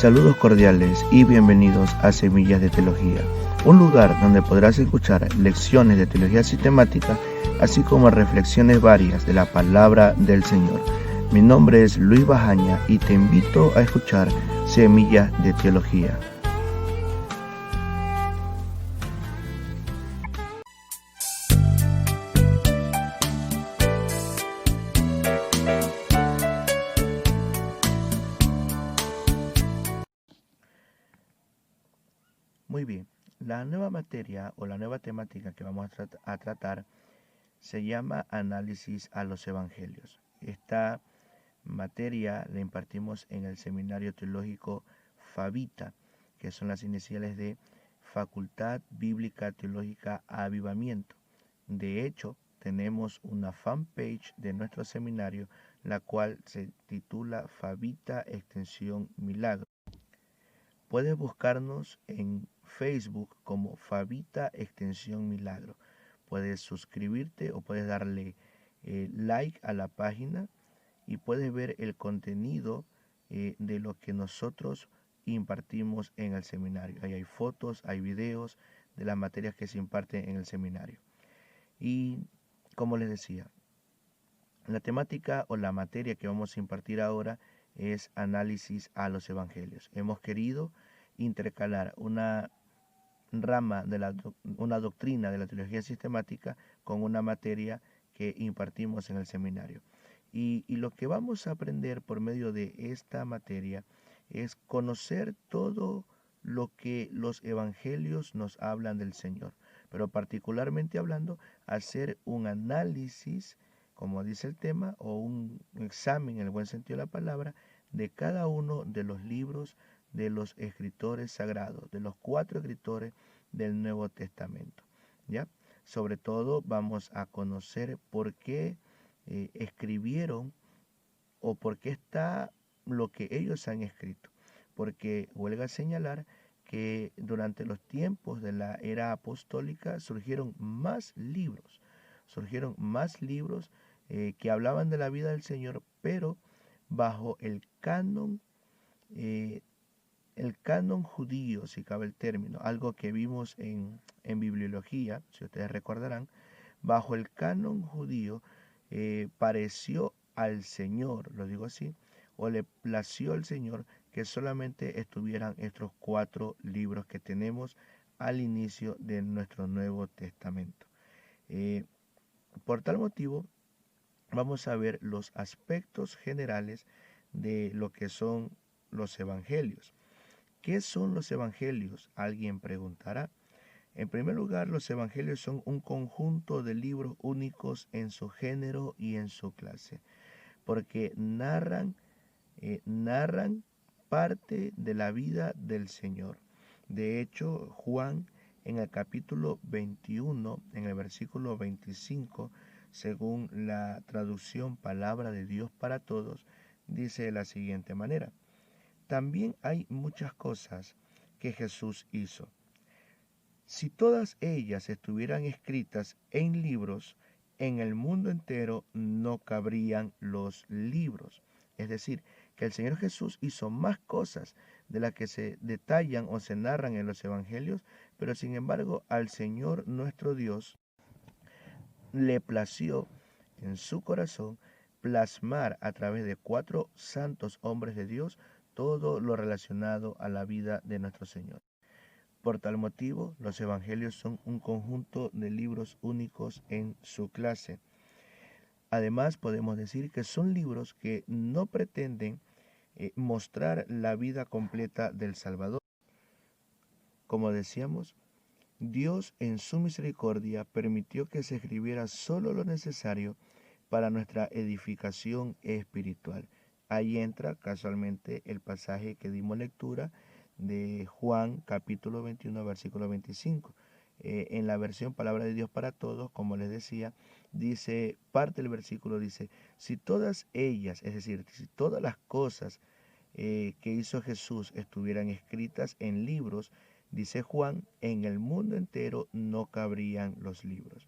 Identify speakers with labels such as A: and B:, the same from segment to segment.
A: Saludos cordiales y bienvenidos a Semillas de Teología, un lugar donde podrás escuchar lecciones de teología sistemática, así como reflexiones varias de la palabra del Señor. Mi nombre es Luis Bajaña y te invito a escuchar Semillas de Teología. Muy bien, la nueva materia o la nueva temática que vamos a tratar se llama Análisis a los Evangelios. Esta materia la impartimos en el Seminario Teológico FABITA, que son las iniciales de Facultad Bíblica Teológica Avivamiento. De hecho, tenemos una fanpage de nuestro seminario, la cual se titula FABITA Extensión Milagro. Puedes buscarnos en Facebook como FABITA Extensión Milagro. Puedes suscribirte o puedes darle like a la página y puedes ver el contenido de lo que nosotros impartimos en el seminario. Ahí hay fotos, hay videos de las materias que se imparten en el seminario. Y como les decía, la temática o la materia que vamos a impartir ahora es análisis a los evangelios. Hemos querido intercalar una rama de una doctrina de la teología sistemática con una materia que impartimos en el seminario. Y lo que vamos a aprender por medio de esta materia es conocer todo lo que los evangelios nos hablan del Señor, pero particularmente hablando, hacer un análisis, como dice el tema, o un examen en el buen sentido de la palabra, de cada uno de los libros de los escritores sagrados, de los 4 escritores del Nuevo Testamento, ¿ya? Sobre todo vamos a conocer por qué escribieron o por qué está lo que ellos han escrito, porque huelga señalar que durante los tiempos de la era apostólica surgieron más libros que hablaban de la vida del Señor, pero bajo el canon judío, si cabe el término, algo que vimos en bibliología, si ustedes recordarán, bajo el canon judío pareció al Señor, lo digo así, o le plació al Señor que solamente estuvieran estos 4 libros que tenemos al inicio de nuestro Nuevo Testamento. Por tal motivo, vamos a ver los aspectos generales de lo que son los evangelios. ¿Qué son los evangelios? Alguien preguntará. En primer lugar, los evangelios son un conjunto de libros únicos en su género y en su clase, porque narran parte de la vida del Señor. De hecho, Juan en el capítulo 21, en el versículo 25, según la traducción Palabra de Dios para Todos, dice de la siguiente manera: también hay muchas cosas que Jesús hizo. Si todas ellas estuvieran escritas en libros, en el mundo entero no cabrían los libros. Es decir, que el Señor Jesús hizo más cosas de las que se detallan o se narran en los evangelios, pero sin embargo al Señor nuestro Dios le plació en su corazón plasmar a través de 4 santos hombres de Dios todo lo relacionado a la vida de nuestro Señor. Por tal motivo, los evangelios son un conjunto de libros únicos en su clase. Además, podemos decir que son libros que no pretenden mostrar la vida completa del Salvador. Como decíamos, Dios en su misericordia permitió que se escribiera solo lo necesario para nuestra edificación espiritual. Ahí entra casualmente el pasaje que dimos lectura de Juan capítulo 21 versículo 25. En la versión Palabra de Dios para Todos, como les decía, dice, parte del versículo dice, si todas ellas, es decir, si todas las cosas que hizo Jesús estuvieran escritas en libros, dice Juan, en el mundo entero no cabrían los libros.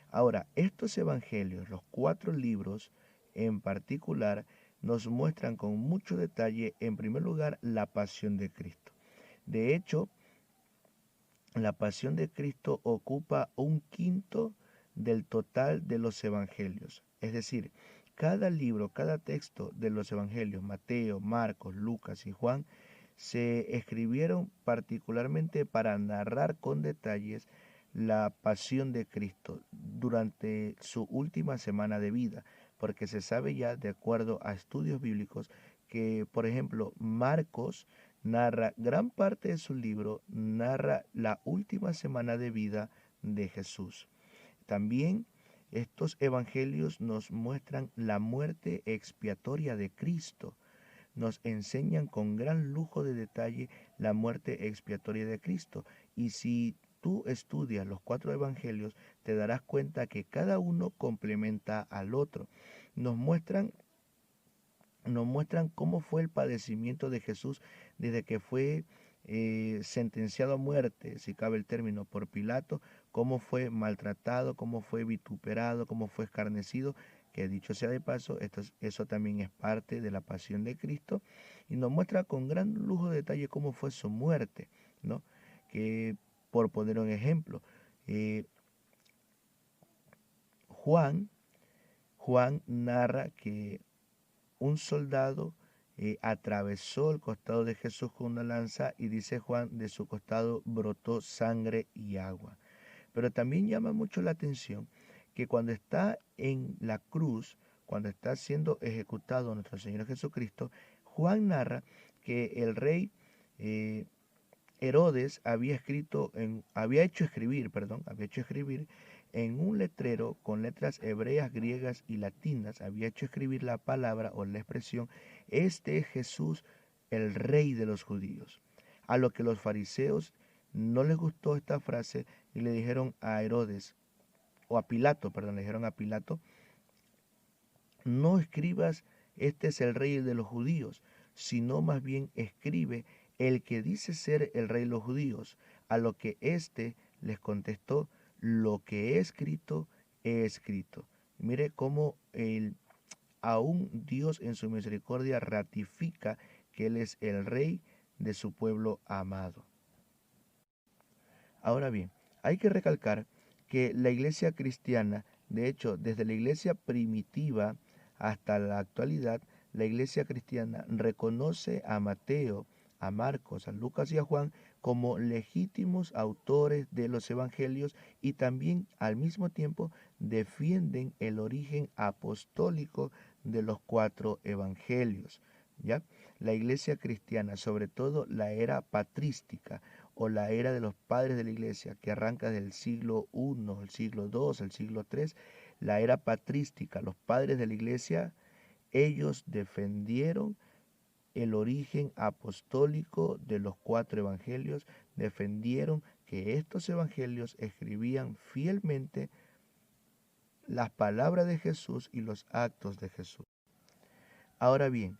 A: Ahora, estos evangelios, los 4 libros en particular, nos muestran con mucho detalle, en primer lugar, la pasión de Cristo. De hecho, la pasión de Cristo ocupa un quinto del total de los evangelios. Es decir, cada libro, cada texto de los evangelios, Mateo, Marcos, Lucas y Juan, se escribieron particularmente para narrar con detalles la pasión de Cristo durante su última semana de vida, porque se sabe ya, de acuerdo a estudios bíblicos, que, por ejemplo, Marcos narra gran parte de su libro, narra la última semana de vida de Jesús. También estos evangelios nos muestran la muerte expiatoria de Cristo, nos enseñan con gran lujo de detalle la muerte expiatoria de Cristo. Y si tú estudias los 4 evangelios, te darás cuenta que cada uno complementa al otro. Nos muestran cómo fue el padecimiento de Jesús desde que fue sentenciado a muerte, si cabe el término, por Pilato, cómo fue maltratado, cómo fue vituperado, cómo fue escarnecido, que dicho sea de paso, eso también es parte de la pasión de Cristo, y nos muestra con gran lujo de detalle cómo fue su muerte, ¿no? Que, por poner un ejemplo, eh, Juan, Juan narra que un soldado atravesó el costado de Jesús con una lanza y dice Juan, de su costado brotó sangre y agua. Pero también llama mucho la atención que cuando está en la cruz, cuando está siendo ejecutado nuestro Señor Jesucristo, Juan narra que el rey eh, Herodes había hecho escribir en un letrero con letras hebreas, griegas y latinas, había hecho escribir la palabra o la expresión, este es Jesús, el rey de los judíos. A lo que los fariseos no les gustó esta frase y le dijeron a Herodes, o a Pilato, perdón, le dijeron a Pilato, no escribas, este es el rey de los judíos, sino más bien escribe el que dice ser el rey de los judíos. A lo que éste les contestó, lo que he escrito, he escrito. Mire cómo aún Dios en su misericordia ratifica que Él es el rey de su pueblo amado. Ahora bien, hay que recalcar que la iglesia cristiana, de hecho, desde la iglesia primitiva hasta la actualidad, la iglesia cristiana reconoce a Mateo, a Marcos, a Lucas y a Juan como legítimos autores de los evangelios y también al mismo tiempo defienden el origen apostólico de los 4 evangelios. ¿Ya? La iglesia cristiana, sobre todo la era patrística, o la era de los padres de la iglesia, que arranca del siglo I, el siglo II, el siglo III, la era patrística, los padres de la iglesia, ellos defendieron el origen apostólico de los 4 evangelios, defendieron que estos evangelios escribían fielmente las palabras de Jesús y los actos de Jesús. Ahora bien,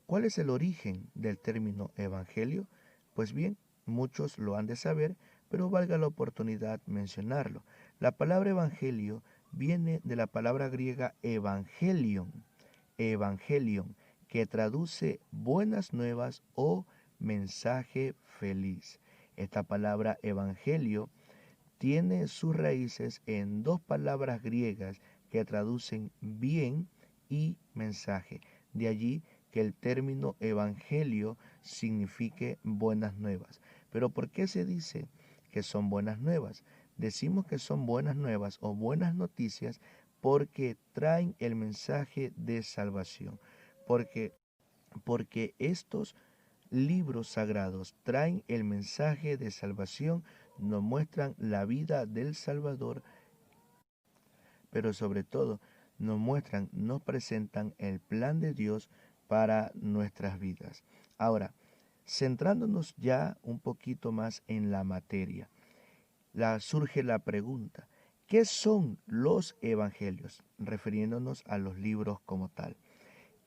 A: ¿cuál es el origen del término evangelio? Pues bien, muchos lo han de saber, pero valga la oportunidad mencionarlo. La palabra evangelio viene de la palabra griega evangelion, que traduce buenas nuevas o mensaje feliz. Esta palabra evangelio tiene sus raíces en 2 palabras griegas que traducen bien y mensaje. De allí que el término evangelio signifique buenas nuevas. Pero ¿por qué se dice que son buenas nuevas? Decimos que son buenas nuevas o buenas noticias porque traen el mensaje de salvación. Porque, porque estos libros sagrados traen el mensaje de salvación, nos muestran la vida del Salvador, pero sobre todo nos presentan el plan de Dios para nuestras vidas. Ahora, centrándonos ya un poquito más en la materia, surge la pregunta, ¿qué son los evangelios? Refiriéndonos a los libros como tal.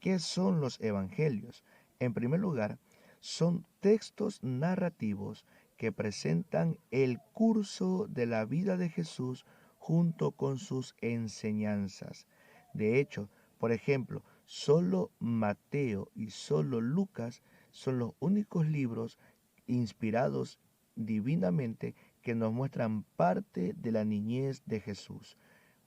A: ¿Qué son los evangelios? En primer lugar, son textos narrativos que presentan el curso de la vida de Jesús junto con sus enseñanzas. De hecho, por ejemplo, Solo Mateo y solo Lucas son los únicos libros inspirados divinamente que nos muestran parte de la niñez de Jesús.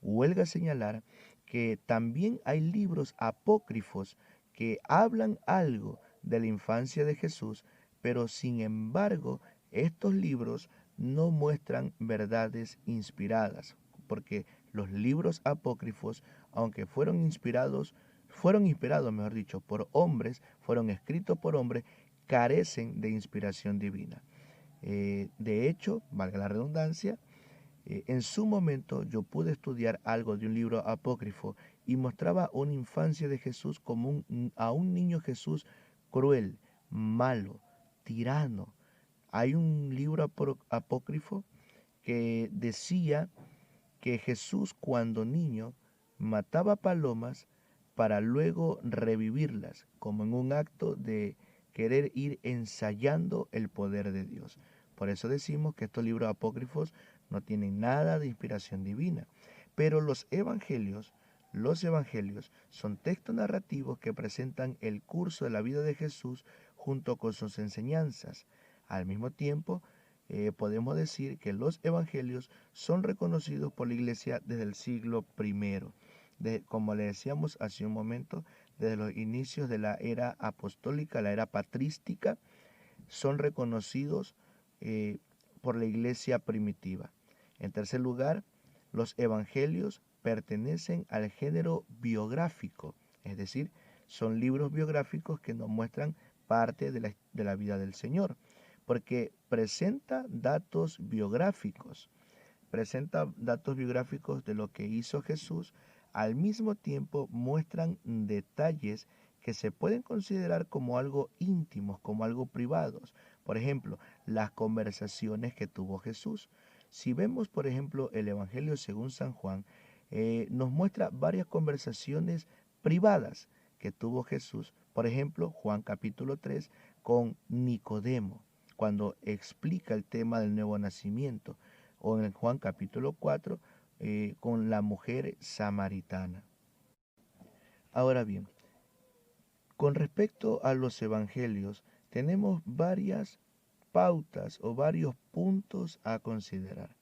A: Huelga señalar que también hay libros apócrifos que hablan algo de la infancia de Jesús, pero sin embargo estos libros no muestran verdades inspiradas, porque los libros apócrifos, aunque fueron inspirados, mejor dicho, por hombres, fueron escritos por hombres, carecen de inspiración divina. De hecho, valga la redundancia, en su momento yo pude estudiar algo de un libro apócrifo y mostraba una infancia de Jesús como a un niño Jesús cruel, malo, tirano. Hay un libro apócrifo que decía que Jesús cuando niño mataba palomas para luego revivirlas, como en un acto de querer ir ensayando el poder de Dios. Por eso decimos que estos libros apócrifos no tienen nada de inspiración divina. Pero los evangelios son textos narrativos que presentan el curso de la vida de Jesús junto con sus enseñanzas. Al mismo tiempo, podemos decir que los evangelios son reconocidos por la iglesia desde el siglo I. Como le decíamos hace un momento, desde los inicios de la era apostólica, la era patrística, son reconocidos por la iglesia primitiva. En tercer lugar, los evangelios pertenecen al género biográfico, es decir, son libros biográficos que nos muestran parte de la vida del Señor, porque presenta datos biográficos de lo que hizo Jesús, al mismo tiempo muestran detalles que se pueden considerar como algo íntimos, como algo privados. Por ejemplo, las conversaciones que tuvo Jesús. Si vemos, por ejemplo, el Evangelio según San Juan, nos muestra varias conversaciones privadas que tuvo Jesús. Por ejemplo, Juan capítulo 3 con Nicodemo, cuando explica el tema del nuevo nacimiento, o en Juan capítulo 4 con la mujer samaritana. Ahora bien, con respecto a los evangelios, tenemos varias pautas o varios puntos a considerar.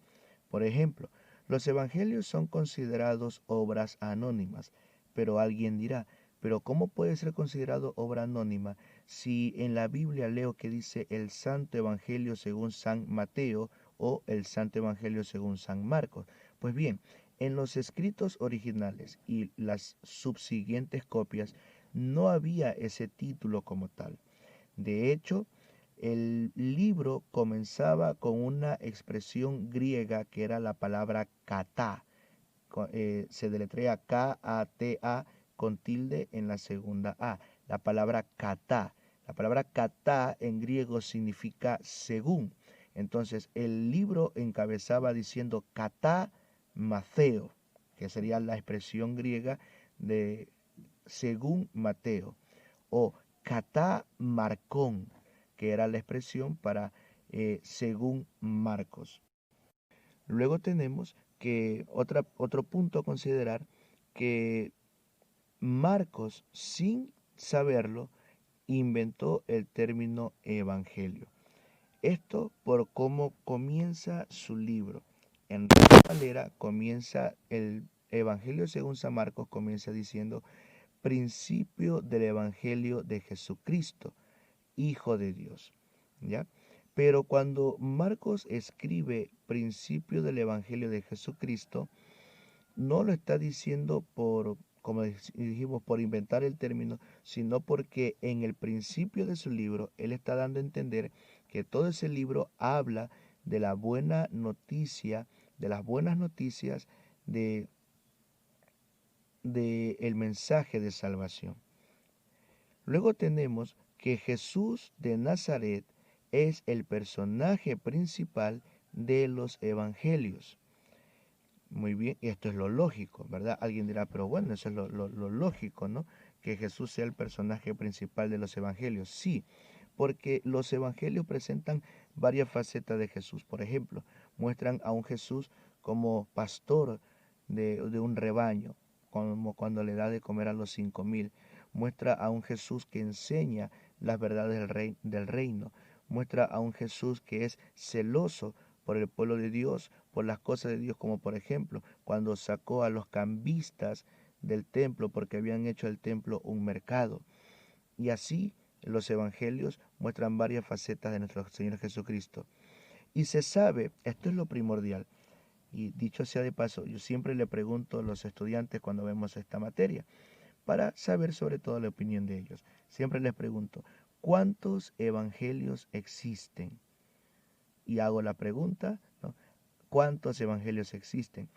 A: Por ejemplo, los evangelios son considerados obras anónimas, pero alguien dirá, pero ¿cómo puede ser considerado obra anónima si en la Biblia leo que dice el Santo Evangelio según San Mateo o el Santo Evangelio según San Marcos? Pues bien, en los escritos originales y las subsiguientes copias no había ese título como tal. De hecho, el libro comenzaba con una expresión griega que era la palabra kata. Se deletrea K-A-T-A con tilde en la segunda A. La palabra kata. La palabra kata en griego significa según. Entonces el libro encabezaba diciendo kata Mateo, que sería la expresión griega de según Mateo, o kata Marcón, que era la expresión para según Marcos. Luego tenemos que otro punto a considerar, que Marcos, sin saberlo, inventó el término evangelio. Esto por cómo comienza su libro. En Reina Valera comienza el Evangelio según San Marcos, comienza diciendo principio del Evangelio de Jesucristo, Hijo de Dios. ¿Ya? Pero cuando Marcos escribe principio del Evangelio de Jesucristo, no lo está diciendo como dijimos, por inventar el término, sino porque en el principio de su libro él está dando a entender que todo ese libro habla de la buena noticia, de las buenas noticias de el mensaje de salvación. Luego tenemos que Jesús de Nazaret es el personaje principal de los evangelios. Muy bien, y esto es lo lógico, ¿verdad? Alguien dirá, pero bueno, eso es lo lógico, ¿no? Que Jesús sea el personaje principal de los evangelios. Sí, porque los evangelios presentan varias facetas de Jesús. Por ejemplo, muestran a un Jesús como pastor de un rebaño, como cuando le da de comer a los 5.000. Muestra a un Jesús que enseña las verdades del reino. Muestra a un Jesús que es celoso por el pueblo de Dios, por las cosas de Dios, como por ejemplo cuando sacó a los cambistas del templo porque habían hecho el templo un mercado. Y así los evangelios muestran varias facetas de nuestro Señor Jesucristo. Y se sabe, esto es lo primordial, y dicho sea de paso, yo siempre le pregunto a los estudiantes cuando vemos esta materia, para saber sobre todo la opinión de ellos. Siempre les pregunto, ¿cuántos evangelios existen? Y hago la pregunta, ¿no? ¿Cuántos evangelios existen?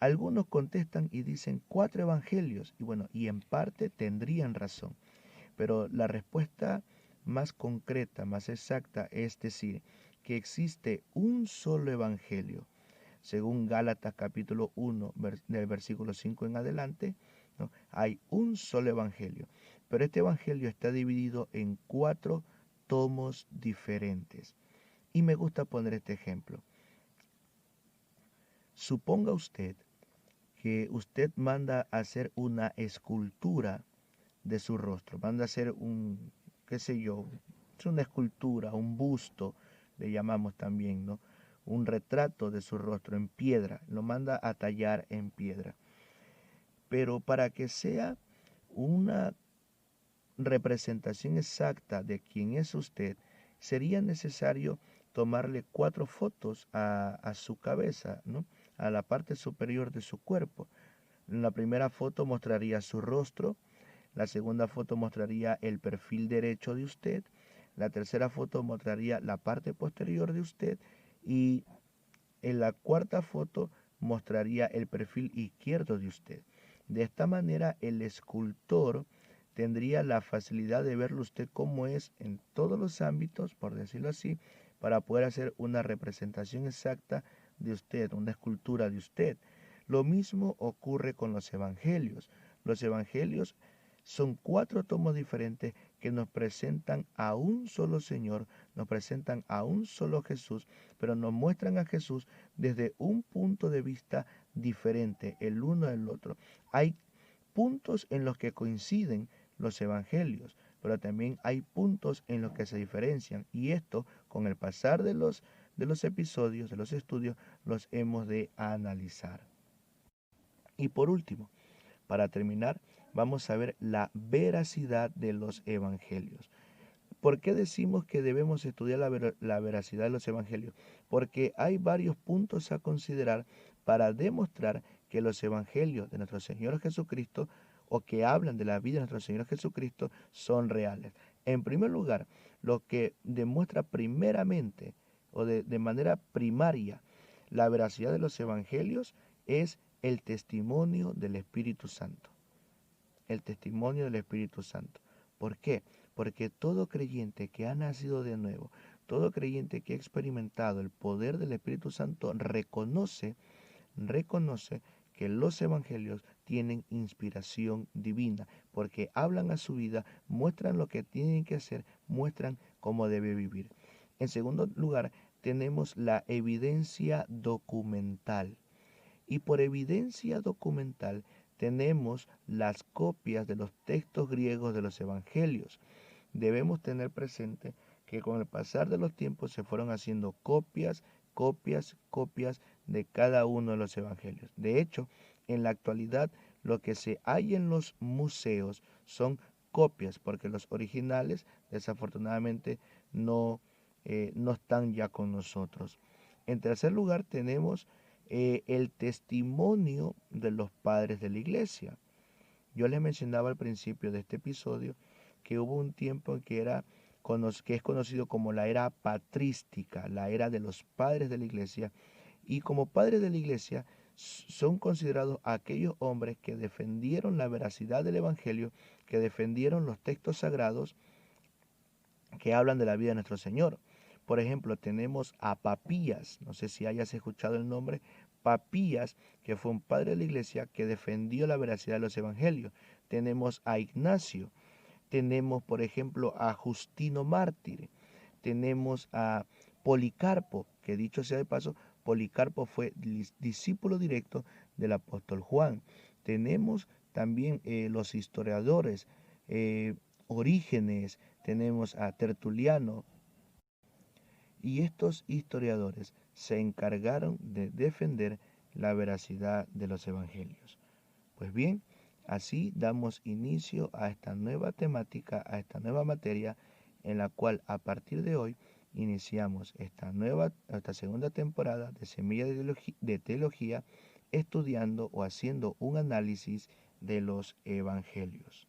A: Algunos contestan y dicen 4 evangelios, y bueno, y en parte tendrían razón, pero la respuesta más concreta, más exacta, es decir, que existe un solo evangelio. Según Gálatas capítulo 1, del versículo 5 en adelante, ¿no? Hay un solo evangelio, pero este evangelio está dividido en 4 tomos diferentes. Y me gusta poner este ejemplo. Suponga usted que usted manda a hacer una escultura de su rostro, manda a hacer qué sé yo, es una escultura, un busto, le llamamos también, ¿no? Un retrato de su rostro en piedra, lo manda a tallar en piedra. Pero para que sea una representación exacta de quién es usted, sería necesario tomarle 4 fotos a su cabeza, ¿no? A la parte superior de su cuerpo. En la primera foto mostraría su rostro, la segunda foto mostraría el perfil derecho de usted, la tercera foto mostraría la parte posterior de usted y en la cuarta foto mostraría el perfil izquierdo de usted. De esta manera el escultor tendría la facilidad de verlo usted como es en todos los ámbitos, por decirlo así, para poder hacer una representación exacta de usted, una escultura de usted. Lo mismo ocurre con los evangelios. Los evangelios son 4 tomos diferentes que nos presentan a un solo Señor, nos presentan a un solo Jesús, pero nos muestran a Jesús desde un punto de vista diferente, el uno del otro. Hay puntos en los que coinciden los evangelios, pero también hay puntos en los que se diferencian, y esto, con el pasar de los episodios, de los estudios, los hemos de analizar. Y por último, para terminar, vamos a ver la veracidad de los evangelios. ¿Por qué decimos que debemos estudiar la veracidad de los evangelios? Porque hay varios puntos a considerar para demostrar que los evangelios de nuestro Señor Jesucristo o que hablan de la vida de nuestro Señor Jesucristo son reales. En primer lugar, lo que demuestra primeramente o de manera primaria la veracidad de los evangelios es el testimonio del Espíritu Santo. El testimonio del Espíritu Santo. ¿Por qué? Porque todo creyente que ha nacido de nuevo, todo creyente que ha experimentado el poder del Espíritu Santo, reconoce que los evangelios tienen inspiración divina, porque hablan a su vida, muestran lo que tienen que hacer, muestran cómo debe vivir. En segundo lugar, tenemos la evidencia documental. Y por evidencia documental tenemos las copias de los textos griegos de los evangelios. Debemos tener presente que con el pasar de los tiempos se fueron haciendo copias de cada uno de los evangelios. De hecho, en la actualidad lo que se hay en los museos son copias, porque los originales desafortunadamente no están ya con nosotros. En tercer lugar tenemos el testimonio de los padres de la iglesia. Yo les mencionaba al principio de este episodio que hubo un tiempo que es conocido como la era patrística, la era de los padres de la iglesia, y como padres de la iglesia son considerados aquellos hombres que defendieron la veracidad del evangelio, que defendieron los textos sagrados que hablan de la vida de nuestro Señor. Por ejemplo, tenemos a Papías, no sé si hayas escuchado el nombre, Papías, que fue un padre de la iglesia que defendió la veracidad de los evangelios. Tenemos a Ignacio, tenemos, por ejemplo, a Justino Mártir, tenemos a Policarpo, que dicho sea de paso, Policarpo fue discípulo directo del apóstol Juan. Tenemos también los historiadores, Orígenes, tenemos a Tertuliano, y estos historiadores se encargaron de defender la veracidad de los evangelios. Pues bien, así damos inicio a esta nueva temática, a esta nueva materia, en la cual a partir de hoy iniciamos esta segunda temporada de Semilla de Teología, estudiando o haciendo un análisis de los evangelios.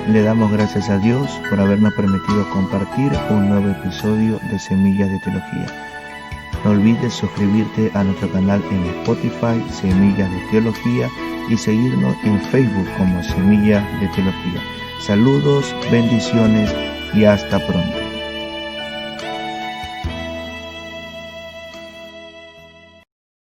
A: Le damos gracias a Dios por habernos permitido compartir un nuevo episodio de Semillas de Teología. No olvides suscribirte a nuestro canal en Spotify, Semillas de Teología, y seguirnos en Facebook como Semillas de Teología. Saludos, bendiciones y hasta pronto.